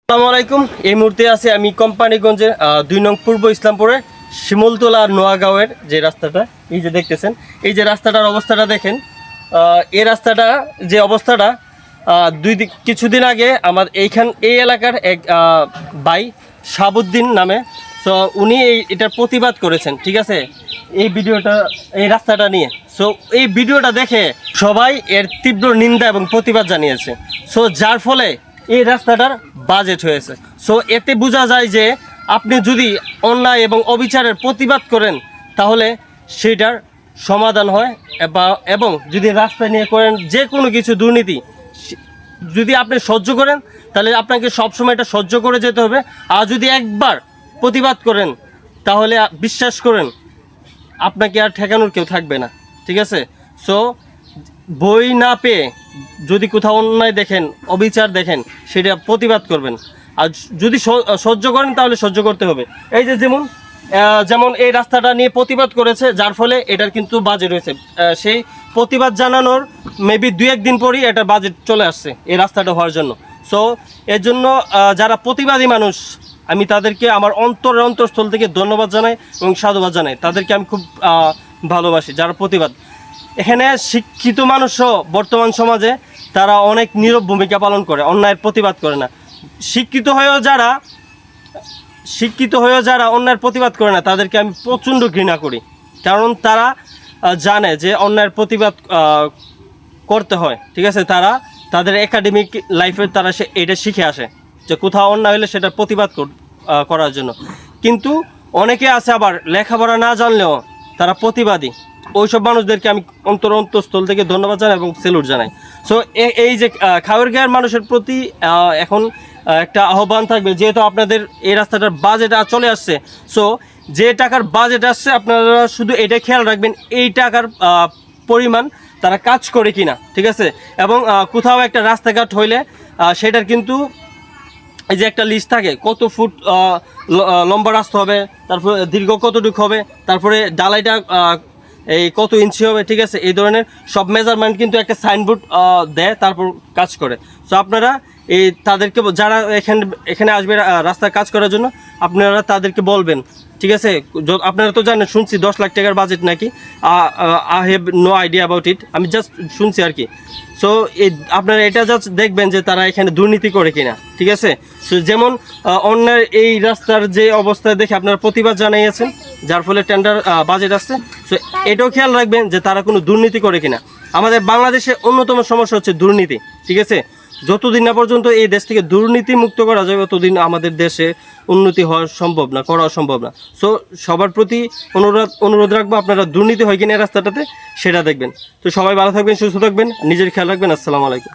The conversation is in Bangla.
আসসালামু আলাইকুম। এই মুহূর্তে আছি আমি কোম্পানিগঞ্জের 2 নং পূর্ব ইসলামপুরে শিমুলতলা আর নোয়াগাঁওয়ের যে রাস্তাটা এই যে দেখতেছেন, এই যে রাস্তাটার অবস্থাটা দেখেন। এই রাস্তাটা যে অবস্থাটা কিছুদিন আগে আমার এই এলাকার এক ভাই শাহাবুদ্দিন নামে, সো উনি এটার প্রতিবাদ করেছেন, ঠিক আছে, এই রাস্তাটা নিয়ে। সো এই ভিডিওটা দেখে সবাই এর তীব্র নিন্দা এবং প্রতিবাদ জানিয়েছে। সো যার ফলে এই রাস্তাটার বাজেট হয়েছে। সো এতে বোঝা যায় যে আপনি যদি অন্যায় এবং অবিচারের প্রতিবাদ করেন তাহলে সেটার সমাধান হয়, এবং যদি রাস্তা নিয়ে করেন যে কোনো কিছু দুর্নীতি যদি আপনি সহ্য করেন তাহলে আপনাকে সবসময় এটা সহ্য করে যেতে হবে। আর যদি একবার প্রতিবাদ করেন তাহলে বিশ্বাস করেন আপনাকে আর ঠেকানোর কেউ থাকবে না, ঠিক আছে। সো বই না পেয়ে যদি কোথাও অন্যায় দেখেন, অবিচার দেখেন, সেটা প্রতিবাদ করবেন। আর যদি সহ্য করেন তাহলে সহ্য করতে হবে। এই যে যেমন এই রাস্তাটা নিয়ে প্রতিবাদ করেছে, যার ফলে এটার কিন্তু বাজেট হয়েছে। সেই প্রতিবাদ জানানোর মেবি 2-1 দিন পরই এটার বাজেট চলে আসছে এই রাস্তাটা হওয়ার জন্য। সো এর জন্য যারা প্রতিবাদী মানুষ, আমি তাদেরকে আমার অন্তরস্থল থেকে ধন্যবাদ জানাই এবং সাধুবাদ জানাই। তাদেরকে আমি খুব ভালোবাসি যারা প্রতিবাদ। এখানে শিক্ষিত মানুষও বর্তমান সমাজে তারা অনেক নীরব ভূমিকা পালন করে, অন্যায়ের প্রতিবাদ করে না। শিক্ষিত হয়েও যারা অন্যায়ের প্রতিবাদ করে না তাদেরকে আমি প্রচণ্ড ঘৃণা করি, কারণ তারা জানে যে অন্যায়ের প্রতিবাদ করতে হয়, ঠিক আছে। তারা তাদের একাডেমিক লাইফে তারা এটা শিখে আসে যে কোথাও অন্যায় হলে সেটা প্রতিবাদ করার জন্য। কিন্তু অনেকে আছে আবার লেখাপড়া না জানলেও তারা প্রতিবাদী। ওইসব মানুষদেরকে আমি অন্তরস্থল থেকে ধন্যবাদ জানাই এবং স্যালুট জানাই। সো এই যে খাওয়ারগাঁয়ের মানুষের প্রতি এখন একটা আহ্বান থাকবে, যেহেতু আপনাদের এই রাস্তাটার বাজেট চলে আসছে। সো যে টাকার বাজেট আসছে আপনারা শুধু এটা খেয়াল রাখবেন এই টাকার পরিমাণ তারা কাজ করে কিনা, ঠিক আছে। এবং কোথাও একটা রাস্তাঘাট হইলে সেটার কিন্তু এই যে একটা লিস্ট থাকে, কত ফুট লম্বা রাস্তা হবে, তারপরে দীর্ঘ কতটুকু হবে, তারপরে ডালাইটা এই কত ইঞ্চি হবে, ঠিক আছে। এই ধরনের সব মেজারমেন্ট কিন্তু একটা সাইনবোর্ড দেয়, তারপর কাজ করে। সো আপনারা তাদেরকে যারা এখানে আসবে রাস্তায় কাজ করার জন্য, আপনারা তাদেরকে বলবেন, ঠিক আছে। আপনারা তো জানেন, শুনছি 10 লাখ টাকার বাজেট নাকি। I have no idea about it, আমি জাস্ট শুনছি আর কি। সো আপনারা এটা জাস্ট দেখবেন যে তারা এখানে দুর্নীতি করে কিনা, ঠিক আছে। সো যেমন অন্যের এই রাস্তার যে অবস্থা দেখে আপনারা প্রতিবাদ জানিয়েছেন, যার ফলে টেন্ডার বাজেট আসছে। সো এটাও খেয়াল রাখবেন যে তারা কোনো দুর্নীতি করে কিনা। আমাদের বাংলাদেশে অন্যতম সমস্যা হচ্ছে দুর্নীতি, ঠিক আছে। যতদিন না পর্যন্ত এই দেশ থেকে দুর্নীতি মুক্ত করা যাবে ততদিন আমাদের দেশে উন্নতি করা সম্ভব না। সো সবার প্রতি অনুরোধ রাখবো, আপনারা দুর্নীতি হয় কিনা রাস্তাটাতে সেটা দেখবেন। তো সবাই ভালো থাকবেন, সুস্থ থাকবেন, নিজের খেয়াল রাখবেন। আসসালামু আলাইকুম।